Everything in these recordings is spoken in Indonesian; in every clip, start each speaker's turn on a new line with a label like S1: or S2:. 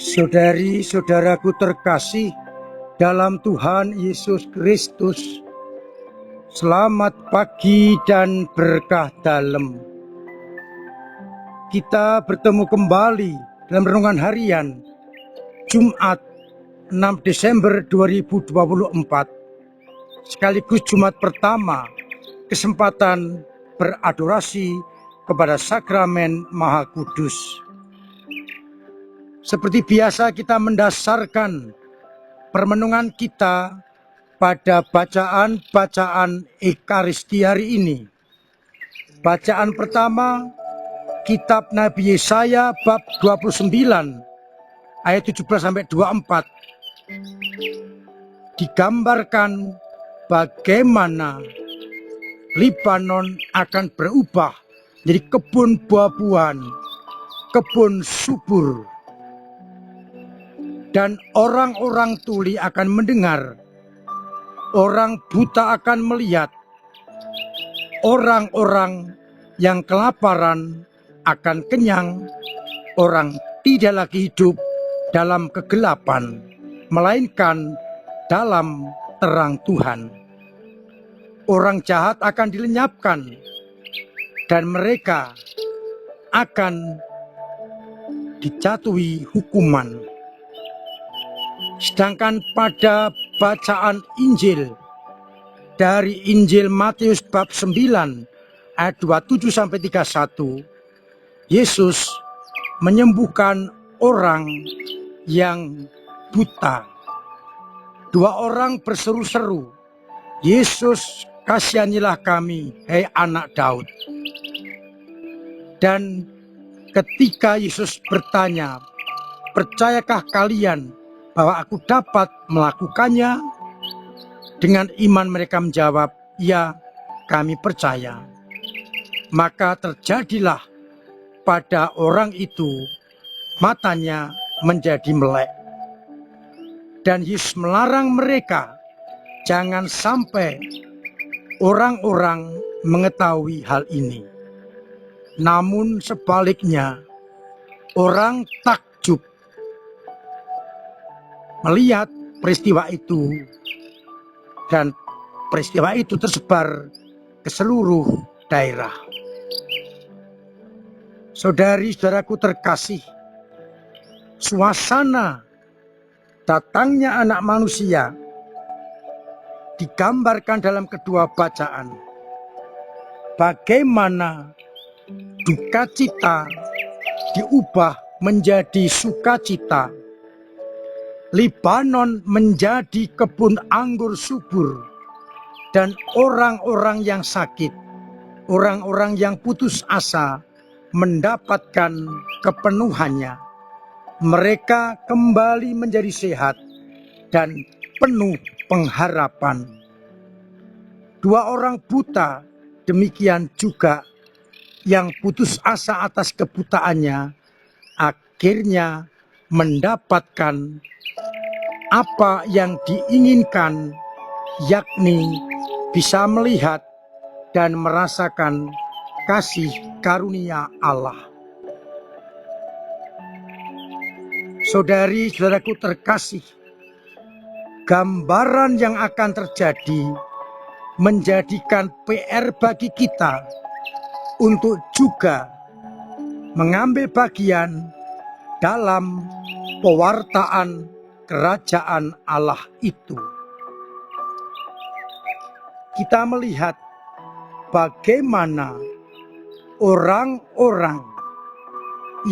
S1: Saudari-saudaraku terkasih dalam Tuhan Yesus Kristus, selamat pagi dan berkah dalam. Kita bertemu kembali dalam renungan harian Jumat 6 Desember 2024, sekaligus Jumat pertama kesempatan beradorasi kepada Sakramen Maha Kudus. Seperti biasa kita mendasarkan permenungan kita pada bacaan-bacaan Ekaristi hari ini. Bacaan pertama, kitab Nabi Yesaya bab 29 ayat 17-24. Digambarkan bagaimana Libanon akan berubah menjadi kebun buah-buahan, kebun subur. Dan orang-orang tuli akan mendengar, orang buta akan melihat, orang-orang yang kelaparan akan kenyang, orang tidak lagi hidup dalam kegelapan, melainkan dalam terang Tuhan. Orang jahat akan dilenyapkan, dan mereka akan dijatuhi hukuman. Sedangkan pada bacaan Injil dari Injil Matius bab 9 ayat 27-31, Yesus menyembuhkan orang yang buta. Dua orang berseru-seru, "Yesus, kasihanilah kami, hai anak Daud." Dan ketika Yesus bertanya, "Percayakah kalian bahwa aku dapat melakukannya?" Dengan iman mereka menjawab, "Ya, kami percaya." Maka terjadilah pada orang itu matanya menjadi melek. Dan Yesus melarang mereka jangan sampai orang-orang mengetahui hal ini. Namun sebaliknya, orang takjub melihat peristiwa itu, dan peristiwa itu tersebar ke seluruh daerah. Saudari-saudaraku terkasih, suasana datangnya Anak Manusia digambarkan dalam kedua bacaan. Bagaimana duka cita diubah menjadi sukacita, Libanon menjadi kebun anggur subur, dan orang-orang yang sakit, orang-orang yang putus asa mendapatkan kepenuhannya. Mereka kembali menjadi sehat dan penuh pengharapan. Dua orang buta demikian juga yang putus asa atas kebutaannya akhirnya mendapatkan apa yang diinginkan, yakni bisa melihat dan merasakan kasih karunia Allah. Saudari-saudaraku terkasih, gambaran yang akan terjadi menjadikan PR bagi kita untuk juga mengambil bagian dalam pewartaan kerajaan Allah itu. Kita melihat bagaimana orang-orang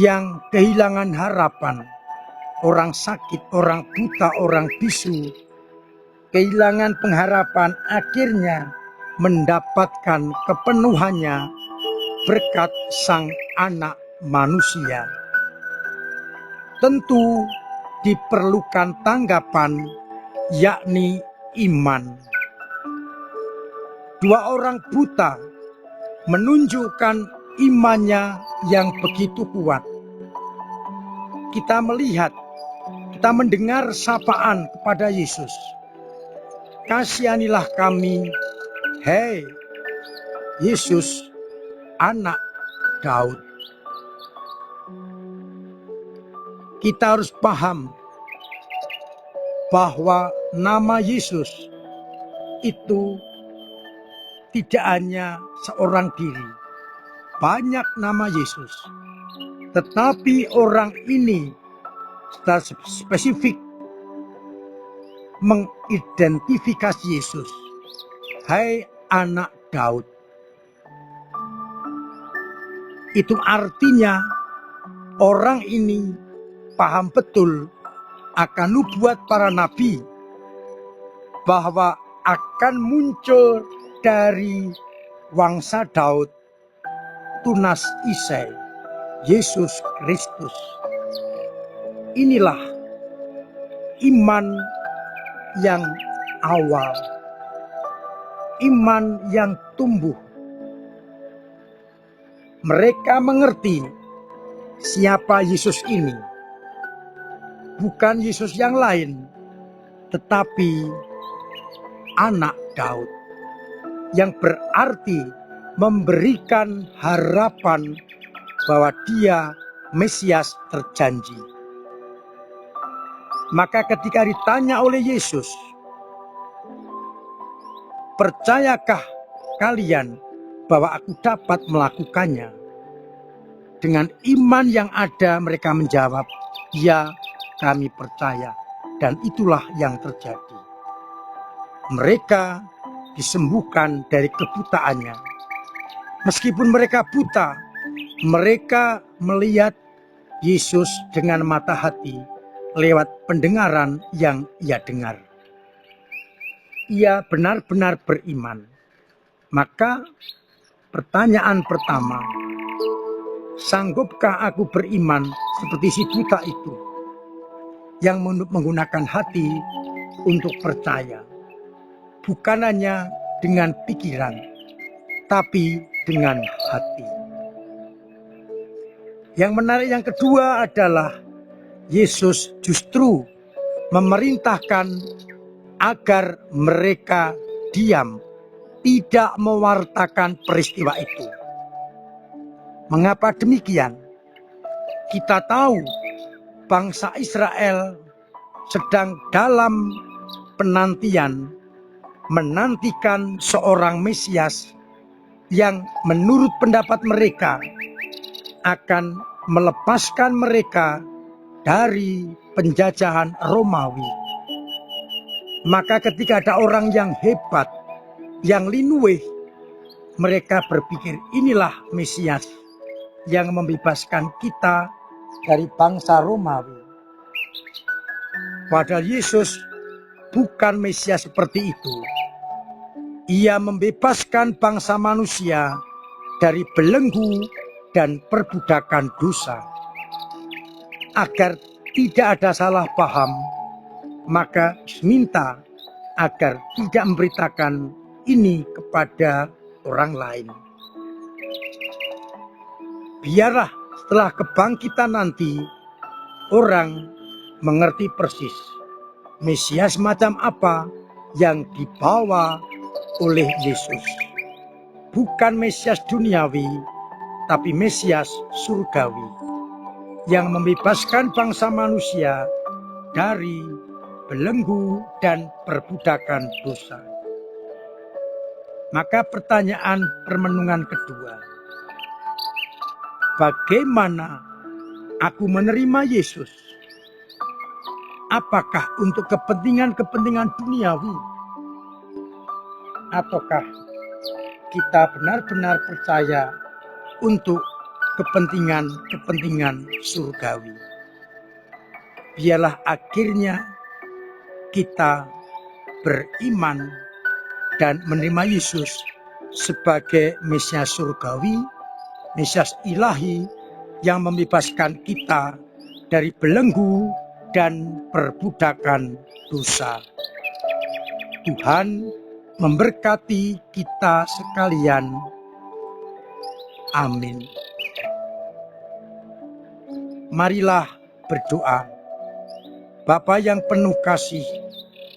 S1: yang kehilangan harapan, orang sakit, orang buta, orang bisu, kehilangan pengharapan, akhirnya mendapatkan kepenuhannya berkat Sang Anak Manusia. Tentu diperlukan tanggapan, yakni iman. Dua orang buta menunjukkan imannya yang begitu kuat. Kita melihat, kita mendengar sapaan kepada Yesus, "Kasihanilah kami, hai Yesus, anak Daud." kita harus paham bahwa nama Yesus itu tidak hanya seorang diri. Banyak nama Yesus. Tetapi orang ini secara spesifik mengidentifikasi Yesus. Hai anak Daud. Itu artinya orang ini paham betul akan nubuat para nabi bahwa akan muncul dari wangsa Daud tunas Isai, Yesus Kristus. Inilah iman yang awal, iman yang tumbuh. Mereka mengerti siapa Yesus ini. Bukan Yesus yang lain, tetapi anak Daud, yang berarti memberikan harapan bahwa dia Mesias terjanji. Maka ketika ditanya oleh Yesus, percayakah kalian bahwa aku dapat melakukannya? Dengan iman yang ada mereka menjawab, ya, kami percaya. Dan itulah yang terjadi. Mereka disembuhkan dari kebutaannya. Meskipun mereka buta, mereka melihat Yesus dengan mata hati lewat pendengaran yang ia dengar. Ia benar-benar beriman. Maka pertanyaan pertama, sanggupkah aku beriman seperti si buta itu yang menggunakan hati untuk percaya? Bukan hanya dengan pikiran, tapi dengan hati. Yang menarik yang kedua adalah Yesus justru memerintahkan agar mereka diam, tidak mewartakan peristiwa itu. Mengapa demikian? Kita tahu bangsa Israel sedang dalam penantian, menantikan seorang Mesias yang menurut pendapat mereka akan melepaskan mereka dari penjajahan Romawi. Maka ketika ada orang yang hebat, yang linuwe, mereka berpikir inilah Mesias yang membebaskan kita dari bangsa Romawi. Padahal Yesus bukan Mesias seperti itu. Ia membebaskan bangsa manusia dari belenggu dan perbudakan dosa. Agar tidak ada salah paham, maka minta agar tidak memberitakan ini kepada orang lain. Biarlah setelah kebangkitan nanti, orang mengerti persis Mesias macam apa yang dibawa oleh Yesus. Bukan Mesias duniawi, tapi Mesias surgawi yang membebaskan bangsa manusia dari belenggu dan perbudakan dosa. Maka pertanyaan permenungan kedua, bagaimana aku menerima Yesus? Apakah untuk kepentingan-kepentingan duniawi? Ataukah kita benar-benar percaya untuk kepentingan-kepentingan surgawi? Biarlah akhirnya kita beriman dan menerima Yesus sebagai Mesias surgawi, Mesias ilahi yang membebaskan kita dari belenggu dan perbudakan dosa. Tuhan memberkati kita sekalian. Amin. Marilah berdoa. Bapa yang penuh kasih,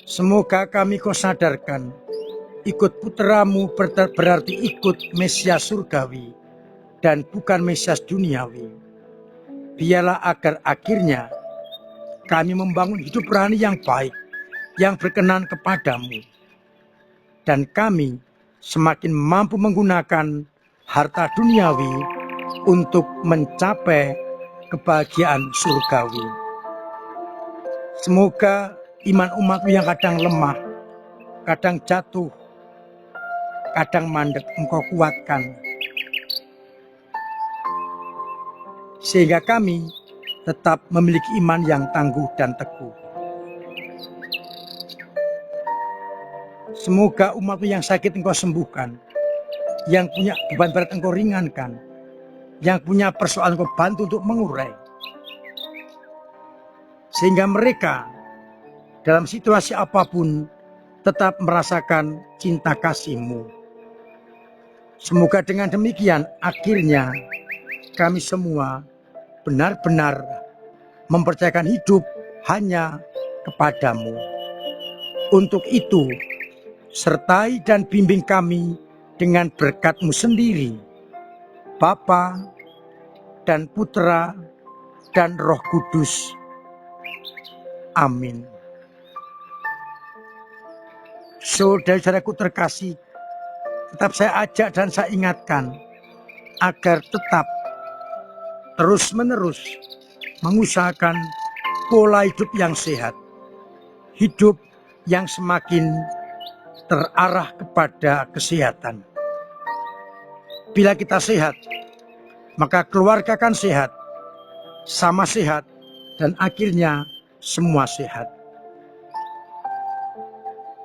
S1: semoga kami kau sadarkan, ikut putramu berarti ikut Mesias surgawi dan bukan Mesias duniawi. Biarlah agar akhirnya kami membangun hidup rohani yang baik, yang berkenan kepadamu. Dan kami semakin mampu menggunakan harta duniawi untuk mencapai kebahagiaan surgawi. Semoga iman umatmu yang kadang lemah, kadang jatuh, kadang mandek, Engkau kuatkan. Sehingga kami tetap memiliki iman yang tangguh dan teguh. Semoga umatmu yang sakit Engkau sembuhkan, yang punya beban berat Engkau ringankan, yang punya persoalan Engkau bantu untuk mengurai. Sehingga mereka dalam situasi apapun tetap merasakan cinta kasih-Mu. Semoga dengan demikian akhirnya kami semua benar-benar mempercayakan hidup hanya kepadamu. Untuk itu, sertai dan bimbing kami dengan berkat-Mu sendiri, Bapa dan Putra dan Roh Kudus. Amin. Saudara-saudaraku terkasih, tetap saya ajak dan saya ingatkan agar tetap terus-menerus mengusahakan pola hidup yang sehat, hidup yang semakin terarah kepada kesehatan. Bila kita sehat, maka keluarga akan sehat, sama sehat, dan akhirnya semua sehat.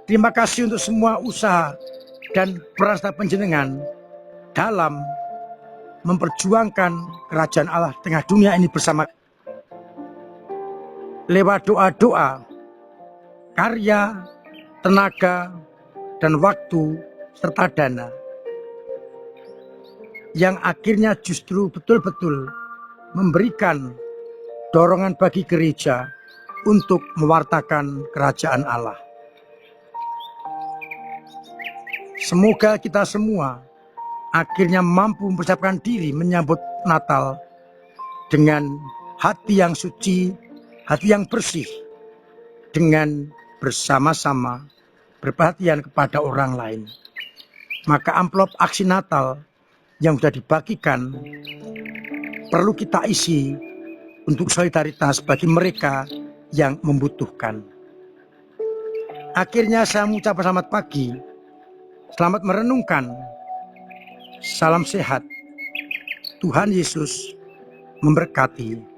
S1: Terima kasih untuk semua usaha dan peran serta panjenengan dalam memperjuangkan kerajaan Allah tengah dunia ini bersama. Lewat doa-doa, karya, tenaga, dan waktu, serta dana, yang akhirnya justru betul-betul memberikan dorongan bagi gereja untuk mewartakan kerajaan Allah. Semoga kita semua akhirnya mampu mempersiapkan diri menyambut Natal dengan hati yang suci, hati yang bersih, dengan bersama-sama berperhatian kepada orang lain. Maka amplop aksi Natal yang sudah dibagikan perlu kita isi untuk solidaritas bagi mereka yang membutuhkan. Akhirnya saya mengucapkan selamat pagi, selamat merenungkan, salam sehat, Tuhan Yesus memberkati.